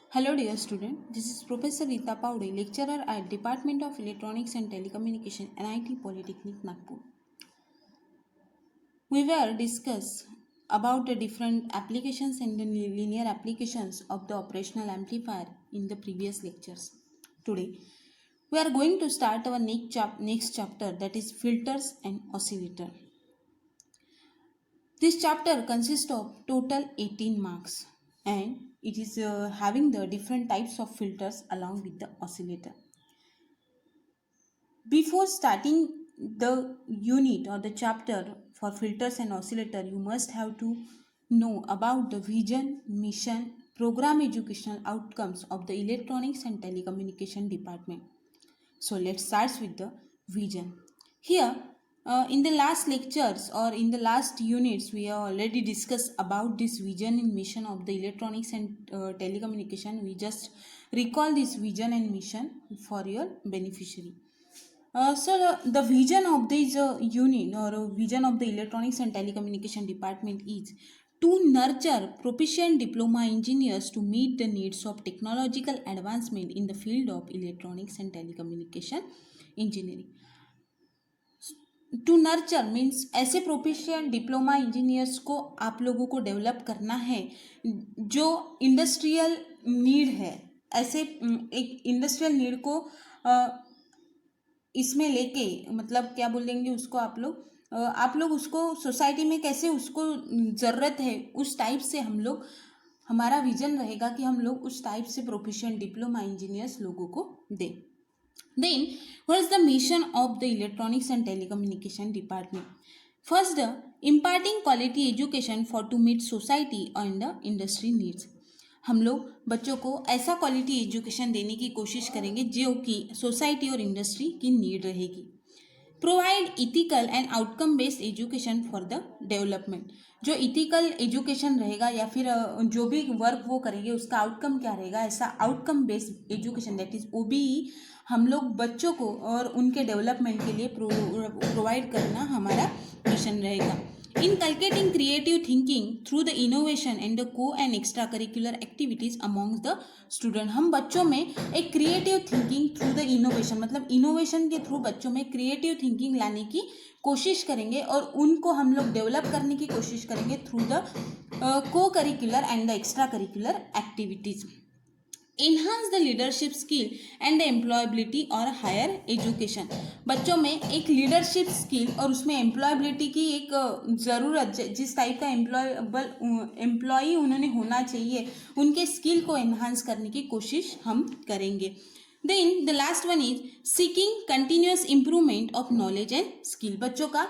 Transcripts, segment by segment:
Hello dear student, this is Professor Rita Paude, lecturer at Department of Electronics and Telecommunication, NIT Polytechnic, Nagpur. We will discuss about the different applications and the linear applications of the operational amplifier in the previous lectures. Today, we are going to start our next chapter, that is filters and oscillator. This chapter consists of total 18 marks and it is having the different types of filters along with the oscillator. Before starting the unit or the chapter for filters and oscillator, you must have to know about the vision, mission, program educational outcomes of the Electronics and Telecommunication Department. So let's start with the vision. Here, in the last lectures or in the last units, we have already discussed about this vision and mission of the electronics and telecommunication. We just recall this vision and mission for your beneficiary. The vision of this unit or vision of the electronics and telecommunication department is to nurture proficient diploma engineers to meet the needs of technological advancement in the field of electronics and telecommunication engineering. To nurture means ऐसे proficient diploma engineers को आप लोगों को develop करना है जो industrial need है. ऐसे एक इंडस्ट्रियल नीड को इसमें लेके मतलब क्या बोलेंगे उसको आप लोग उसको सोसाइटी में कैसे उसको ज़रूरत है उस टाइप से हम लोग हमारा विजन रहेगा कि हम लोग उस टाइप से प्रोफेशनल डिप्लोमा इंजीनियर्स लोगों को दें. Then, what is the mission of the Electronics and Telecommunication Department? First, imparting quality education for to meet society and the industry needs. हम लोग बच्चों को ऐसा क्वालिटी एजुकेशन देने की कोशिश करेंगे जो कि सोसाइटी और इंडस्ट्री की नीड रहेगी. Provide ethical and outcome based education for the development. जो इथिकल एजुकेशन रहेगा या फिर जो भी वर्क वो करेंगे उसका आउटकम क्या रहेगा, ऐसा outcome based education that is OBE हम लोग बच्चों को और उनके डेवलपमेंट के लिए प्रोवाइड करना हमारा मिशन रहेगा. Inculcating creative thinking through the innovation and the co and extra curricular activities amongst the student. हम बच्चों में एक creative thinking through the innovation मतलब इनोवेशन के थ्रू बच्चों में क्रिएटिव थिंकिंग लाने की कोशिश करेंगे और उनको हम लोग डेवलप करने की कोशिश करेंगे थ्रू द को curricular and the extra curricular activities. Enhance the leadership skill and the employability और हायर एजुकेशन. बच्चों में एक लीडरशिप स्किल और उसमें एम्प्लॉयबिलिटी की एक ज़रूरत, जिस टाइप का एम्प्लॉई उन्होंने होना चाहिए उनके स्किल को एनहांस करने की कोशिश हम करेंगे. Then the last one is seeking continuous improvement of knowledge and skill. बच्चों का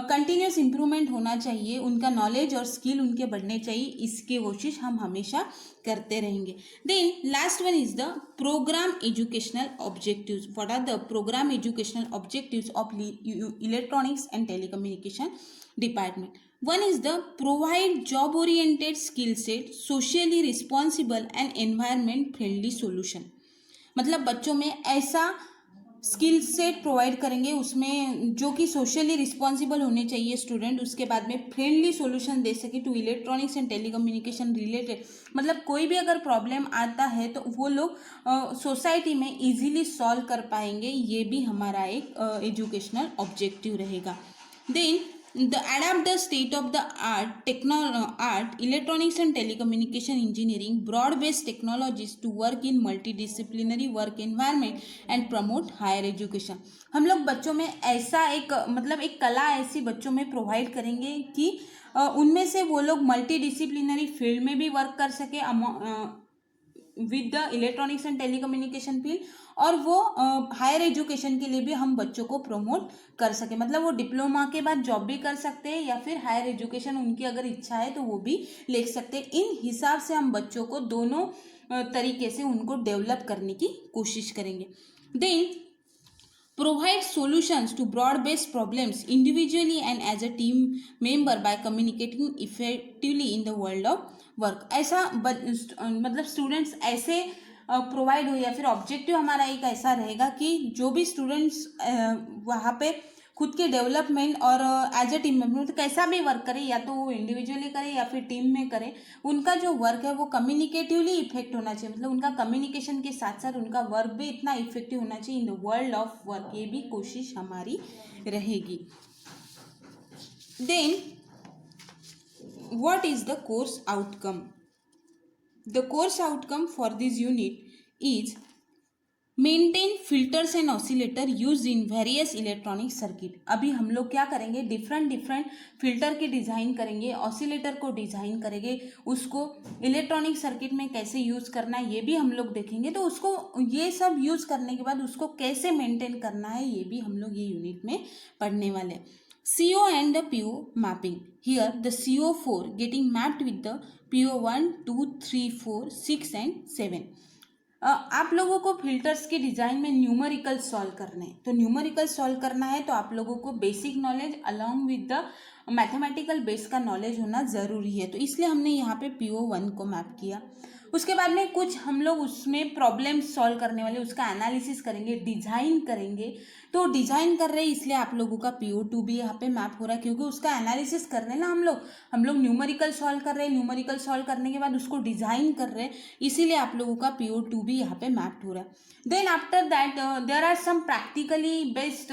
कंटिन्यूस इम्प्रूवमेंट होना चाहिए, उनका नॉलेज और स्किल उनके बढ़ने चाहिए, इसकी कोशिश हम हमेशा करते रहेंगे. Then last one is the program educational objectives. What are the program educational objectives of electronics and telecommunication department? One is the provide job oriented skill set, socially responsible and environment friendly solution. मतलब बच्चों में ऐसा skill set provide करेंगे उसमें जो कि socially responsible होने चाहिए स्टूडेंट, उसके बाद में फ्रेंडली सॉल्यूशन दे सके to electronics and telecommunication related. मतलब कोई भी अगर प्रॉब्लम आता है तो वो लोग सोसाइटी में इजीली सॉल्व कर पाएंगे. ये भी हमारा एक एजुकेशनल ऑब्जेक्टिव रहेगा. Then the adapt the state of the art electronics and telecommunication engineering broad based technologies to work in multidisciplinary work environment and promote higher education. हम लोग बच्चों में ऐसा एक मतलब एक कला ऐसी बच्चों में प्रोवाइड करेंगे कि उनमें से वो लोग मल्टी डिसिप्लिनरी फील्ड में भी वर्क कर सके with the electronics and telecommunication field और वो हायर एजुकेशन के लिए भी हम बच्चों को प्रमोट कर सके. मतलब वो डिप्लोमा के बाद जॉब भी कर सकते हैं या फिर हायर एजुकेशन उनकी अगर इच्छा है तो वो भी ले सकते हैं. इन हिसाब से हम बच्चों को दोनों तरीके से उनको डेवलप करने की कोशिश करेंगे. Then provide solutions to broad-based problems individually and as a team member by communicating effectively in the world of work. ऐसा मतलब स्टूडेंट्स ऐसे प्रोवाइड हो या फिर ऑब्जेक्टिव हमारा एक ऐसा रहेगा कि जो भी स्टूडेंट्स वहाँ पे खुद के डेवलपमेंट और एज ए टीम मेंबर तो कैसा भी वर्क करे, या तो वो इंडिविजुअली करे या फिर टीम में करे, उनका जो वर्क है वो कम्युनिकेटिवली इफेक्ट होना चाहिए, मतलब उनका कम्युनिकेशन के साथ साथ उनका वर्क भी इतना इफेक्टिव होना चाहिए in the world of work, ये भी कोशिश हमारी रहेगी। Then what is the course outcome? The course outcome for this unit is maintain filters and oscillator use in various electronic circuit. अभी हम लोग क्या करेंगे, डिफरेंट फिल्टर के डिज़ाइन करेंगे, ऑसिलेटर को डिज़ाइन करेंगे, उसको इलेक्ट्रॉनिक सर्किट में कैसे यूज़ करना है ये भी हम लोग देखेंगे। तो उसको ये सब यूज़ करने के बाद उसको कैसे मेंटेन करना है ये भी हम लोग ये यूनिट में पढ़ने वाले हैं। CO and the PO mapping. Here the CO4 getting mapped with the PO 1, 2, 3, 4, 6 and 7. आप लोगों को फिल्टर्स के डिज़ाइन में न्यूमेरिकल सॉल्व करने हैं, तो न्यूमेरिकल सॉल्व करना है तो आप लोगों को basic knowledge along with the mathematical base का नॉलेज होना ज़रूरी है। तो इसलिए हमने यहाँ पे PO1 को मैप किया। उसके बाद में कुछ हम लोग उसमें प्रॉब्लम सॉल्व करने वाले, उसका एनालिसिस करेंगे, डिज़ाइन करेंगे। तो डिज़ाइन कर रहे हैं इसलिए आप लोगों का PO2 भी यहाँ पे मैप हो रहा है, क्योंकि उसका एनालिसिस कर रहे हैं ना हम लोग न्यूमेरिकल सॉल्व कर रहे हैं, न्यूमेरिकल सॉल्व करने के बाद उसको डिज़ाइन कर रहे हैं, इसीलिए आप लोगों का PO2 भी यहाँ पे मैप्ड हो रहा है। Then after that there are some practically based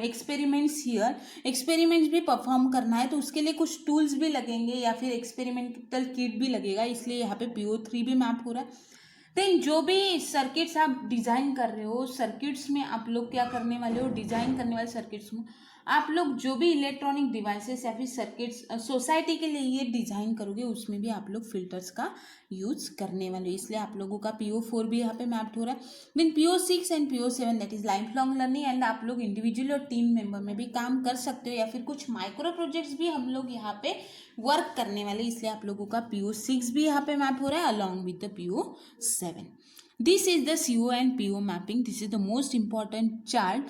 experiments here. Experiments भी परफॉर्म करना है तो उसके लिए कुछ टूल्स भी लगेंगे या फिर एक्सपेरिमेंटल किट भी लगेगा, इसलिए यहाँ पे PO3 भी मैप हो रहा है। देन जो भी सर्किट्स आप डिज़ाइन कर रहे हो, सर्किट्स में आप लोग क्या करने वाले हो, डिज़ाइन करने वाले सर्किट्स में आप लोग जो भी इलेक्ट्रॉनिक डिवाइसेस या फिर सर्किट्स सोसाइटी के लिए ये डिज़ाइन करोगे उसमें भी आप लोग फिल्टर्स का यूज़ करने वाले हो, इसलिए आप लोगों का PO4 भी यहाँ पे मैप्ड हो रहा है। Then PO6 and PO7 that is life long learning, and आप लोग इंडिविजुअल और टीम मेंबर में भी काम कर सकते हो या फिर कुछ माइक्रो प्रोजेक्ट्स भी हम लोग यहाँ पे वर्क करने वाले, इसलिए आप लोगों का PO6 भी यहाँ पे मैप हो रहा है along with the PO7। This is the CO and PO mapping, this is the most important chart.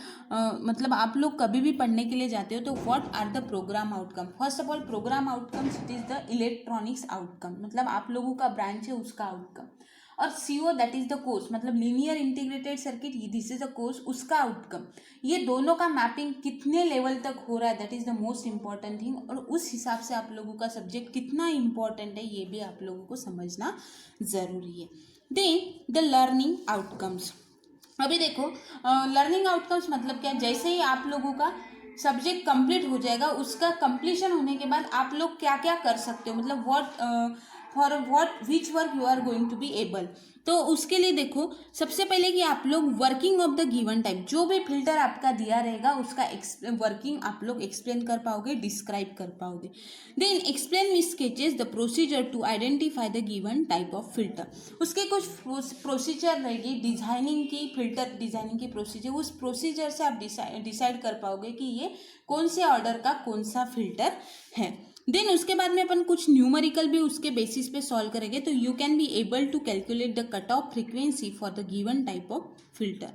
मतलब आप लोग कभी भी पढ़ने के लिए जाते हो तो what are the program outcome. First of all program outcomes it is the electronics outcome, मतलब आप लोगों का ब्रांच है उसका आउटकम, और CO that is the course, मतलब linear integrated circuit, this is the course, उसका आउटकम। ये दोनों का मैपिंग कितने लेवल तक हो रहा है that is the most important thing, और उस हिसाब से आप लोगों का सब्जेक्ट कितना इंपॉर्टेंट है ये भी आप लोगों को समझना ज़रूरी है। Then the learning outcomes. अभी देखो लर्निंग आउटकम्स मतलब क्या, जैसे ही आप लोगों का सब्जेक्ट कंप्लीट हो जाएगा, उसका कंप्लीशन होने के बाद आप लोग क्या क्या कर सकते हो, मतलब what which work you are going to be able. तो उसके लिए देखो सबसे पहले कि आप लोग working of the given type, जो भी फिल्टर आपका दिया रहेगा उसका वर्किंग आप लोग एक्सप्लेन कर पाओगे, डिस्क्राइब कर पाओगे। Then explain with sketches the procedure to identify the given type of filter. उसके कुछ प्रोसीजर रहेगी डिजाइनिंग की, फिल्टर डिजाइनिंग की प्रोसीजर, उस प्रोसीजर से आप डिसाइड कर पाओगे कि ये कौन से ऑर्डर का कौन सा फिल्टर है। देन उसके बाद में अपन कुछ न्यूमेरिकल भी उसके बेसिस पे सॉल्व करेंगे, तो you can be able to calculate the cut off frequency for the given type of filter.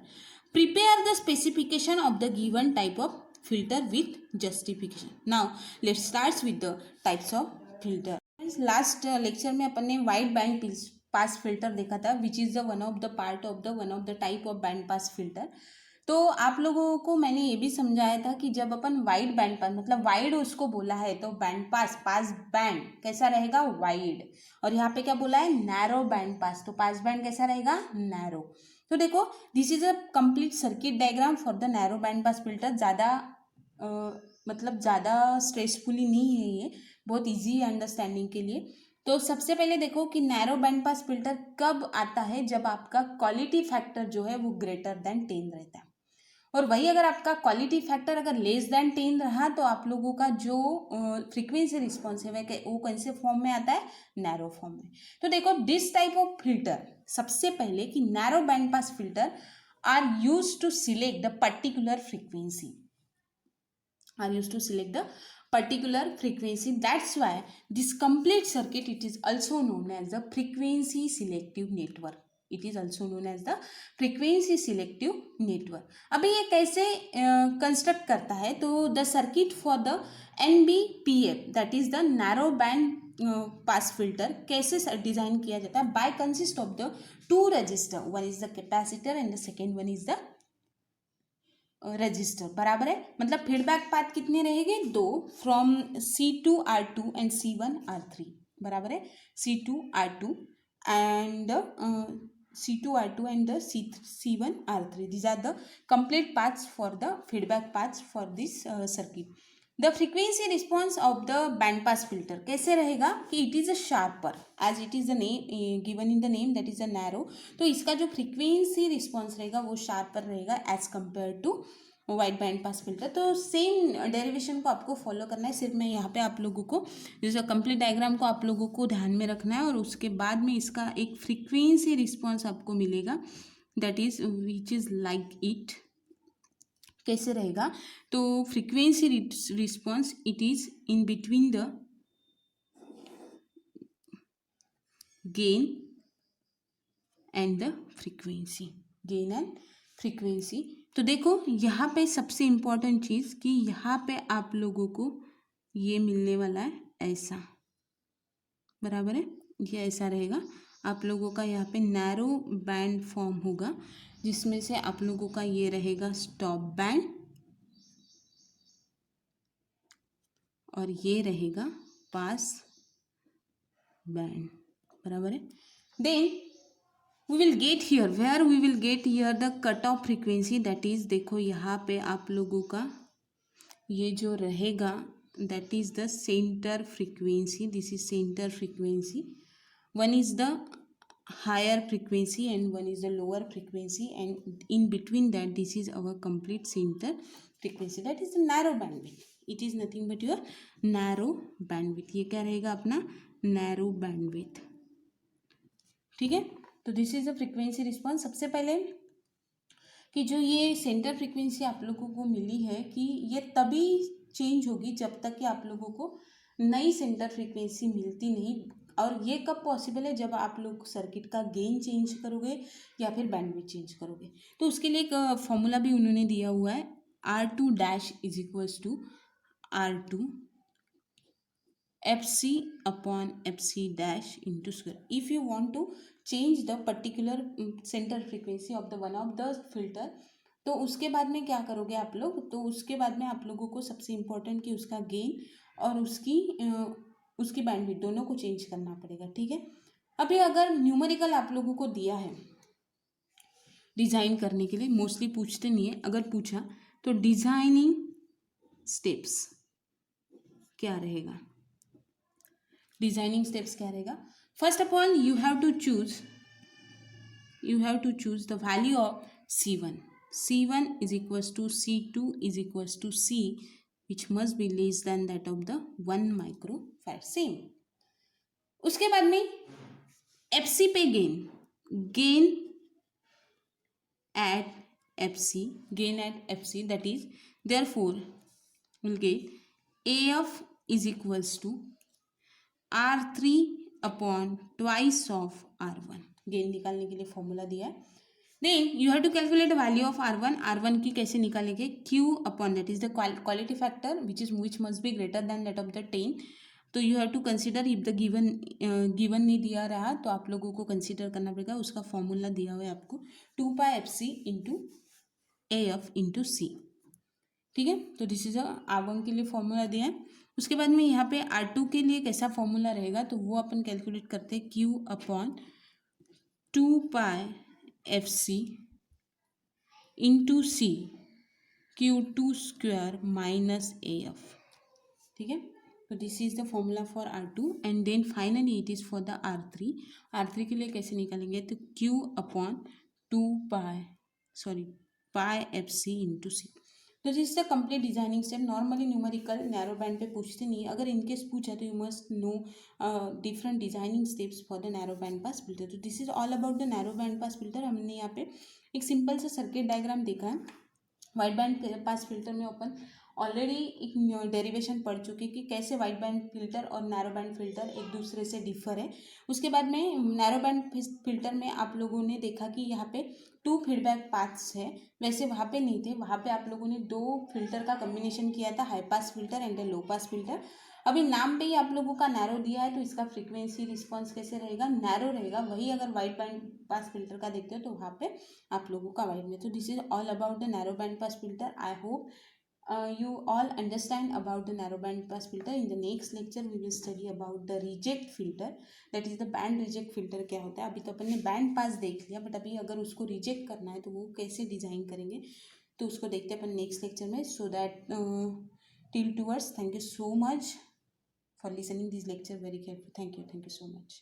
Prepare the specification of the given type of filter with justification. Now let's start with the types of filter. Last lecture में अपन ने wide band pass filter देखा था, which is the one of the part of the one of the type of band pass filter. तो आप लोगों को मैंने ये भी समझाया था कि जब अपन वाइड बैंड पास, मतलब वाइड उसको बोला है, तो बैंड पास बैंड कैसा रहेगा, वाइड, और यहाँ पे क्या बोला है, नैरो बैंड पास, तो पास बैंड कैसा रहेगा, नैरो। तो देखो this is a complete circuit diagram for the narrow band pass filter. ज़्यादा मतलब ज़्यादा स्ट्रेसफुली नहीं है ये, बहुत ईजी अंडरस्टैंडिंग के लिए। तो सबसे पहले देखो कि नैरो बैंड पास फिल्टर कब आता है, जब आपका क्वालिटी फैक्टर जो है वो ग्रेटर देन 10 रहता है, और वही अगर आपका क्वालिटी फैक्टर अगर लेस देन 10 रहा तो आप लोगों का जो फ्रीक्वेंसी रिस्पॉन्स है वो कौन से फॉर्म में आता है, नैरो फॉर्म में। तो देखो दिस टाइप ऑफ फिल्टर, सबसे पहले कि narrow band pass filter are use to select the particular frequency, are used to select the particular frequency. That's why this complete circuit, it is also known as the frequency selective network. It is also known as the frequency selective network. अभी ये कैसे construct करता है, तो the circuit for the NBPF that is the narrow band pass filter कैसे design किया जाता है, by consist of the two resistor, one is the capacitor and the second one is the register, बराबर है। मतलब फीडबैक पाथ कितने रहेंगे, 2, from C2R2 and C1R3, बराबर है। C2R2 and C2R2 and the C1R3, these are the complete paths for the feedback paths for this circuit. The frequency response of the band pass filter कैसे रहेगा कि it is a sharper as it is the name given in the name that is a narrow. तो इसका जो frequency response रहेगा वो sharper रहेगा as compare to wide band pass filter. तो सेम डेरिवेशन को आपको फॉलो करना है, सिर्फ मैं यहाँ पे आप लोगों को जैसे कंप्लीट डायग्राम को आप लोगों को ध्यान में रखना है और उसके बाद में इसका एक फ्रीक्वेंसी रिस्पॉन्स आपको मिलेगा that is which is like it. कैसे रहेगा, तो frequency response it is in between the gain and the frequency, gain and frequency. तो देखो यहाँ पे सबसे इम्पॉर्टेंट चीज़ कि यहाँ पे आप लोगों को ये मिलने वाला है ऐसा, बराबर है, ये ऐसा रहेगा। आप लोगों का यहाँ पे नैरो बैंड फॉर्म होगा जिसमें से आप लोगों का ये रहेगा स्टॉप बैंड और ये रहेगा पास बैंड, बराबर है। Then we will get here, where we will get here the cut off frequency that is, देखो यहाँ पे आप लोगों का ये जो रहेगा that is the centre frequency, this is centre frequency, one is the higher frequency and one is the lower frequency and in between that this is our complete center frequency, that is the narrow bandwidth, it is nothing but your narrow bandwidth। ये क्या रहेगा अपना narrow bandwidth, ठीक है। तो this is the frequency response. सबसे पहले कि जो ये सेंटर फ्रीक्वेंसी आप लोगों को मिली है कि ये तभी चेंज होगी जब तक कि आप लोगों को नई सेंटर फ्रीक्वेंसी मिलती नहीं, और ये कब पॉसिबल है, जब आप लोग सर्किट का गेन चेंज करोगे या फिर बैंडविड्थ चेंज करोगे। तो उसके लिए एक फॉर्मूला भी उन्होंने दिया हुआ है, R2 dash is equals to R2 FC upon FC dash into square। if you want to change the particular center frequency of the one of the filter, तो उसके बाद में क्या करोगे आप लोग, तो उसके बाद में आप लोगों को सबसे इम्पोर्टेंट कि उसका गेन और उसकी बैंडविड्थ दोनों को चेंज करना पड़ेगा, ठीक है। अभी अगर न्यूमेरिकल आप लोगों को दिया है डिज़ाइन करने के लिए, मोस्टली पूछते नहीं है, अगर पूछा तो डिज़ाइनिंग स्टेप्स क्या रहेगा, डिज़ाइनिंग स्टेप्स क्या रहेगा। First of all you have to choose the value of C1 is equals to C2 is equals to C which must be less than that of the 1 microfarad, same. उसके बाद में FC पे gain at FC that is therefore we'll get AF is equals to R3 upon twice of R1, gain निकालने के लिए formula दिया है। Then you have to calculate value of R1 की कैसे निकालेंगे, Q upon that is the quality factor which must be greater than that of the 10। तो you have to consider if the given नहीं दिया रहा तो आप लोगों को कंसिडर करना पड़ेगा, उसका फॉर्मूला दिया हुआ है आपको 2πfc into AF into C, ठीक है। तो दिस इज R1 के लिए फॉर्मूला दिया है। उसके बाद में यहाँ पे R2 के लिए कैसा फॉर्मूला रहेगा, तो वो अपन कैलकुलेट करते हैं Q upon 2πfc into C Q2 square minus AF, ठीक है। तो this is the formula for R2 and then finally it is for the R3 के लिए कैसे निकालेंगे, तो Q upon pi FC into C। तो this is the complete designing step. Normally numerical narrow band पे पूछते नहीं, अगर इनकेस पूछा तो you must know different designing steps for the narrow band pass filter. तो this is all about the narrow band pass filter. हमने यहाँ पे एक सिंपल सा सर्किट डायग्राम देखा है। वाइड बैंड पास फिल्टर में अपन ऑलरेडी एक डेरिवेशन पढ़ चुके कि कैसे वाइड बैंड फिल्टर और नैरो बैंड फिल्टर एक दूसरे से डिफर है। उसके बाद में नैरो बैंड फिल्टर में आप लोगों ने देखा कि यहाँ पे 2 फीडबैक पाथ्स है, वैसे वहाँ पे नहीं थे, वहाँ पे आप लोगों ने 2 फिल्टर का कम्बिनेशन किया था, high pass filter and low pass filter. अभी नाम पे ही आप लोगों का नैरो दिया है, तो इसका फ्रीक्वेंसी रिस्पॉन्स कैसे रहेगा, नैरो रहेगा। वही अगर वाइड बैंड पास फिल्टर का देखते हो तो वहाँ पे आप लोगों का वाइड में। तो this is all about the narrow band pass filter. I hope you all understand about the narrow band pass filter. In the next lecture we will study about the reject filter, that is the band reject filter क्या होता है। अभी तो अपन ने band pass देख लिया, but अभी अगर उसको रिजेक्ट करना है तो वो कैसे डिज़ाइन करेंगे, तो उसको देखते हैं अपन नेक्स्ट लेक्चर में। So that till towards, thank you so much for listening this lecture very careful. Thank you so much.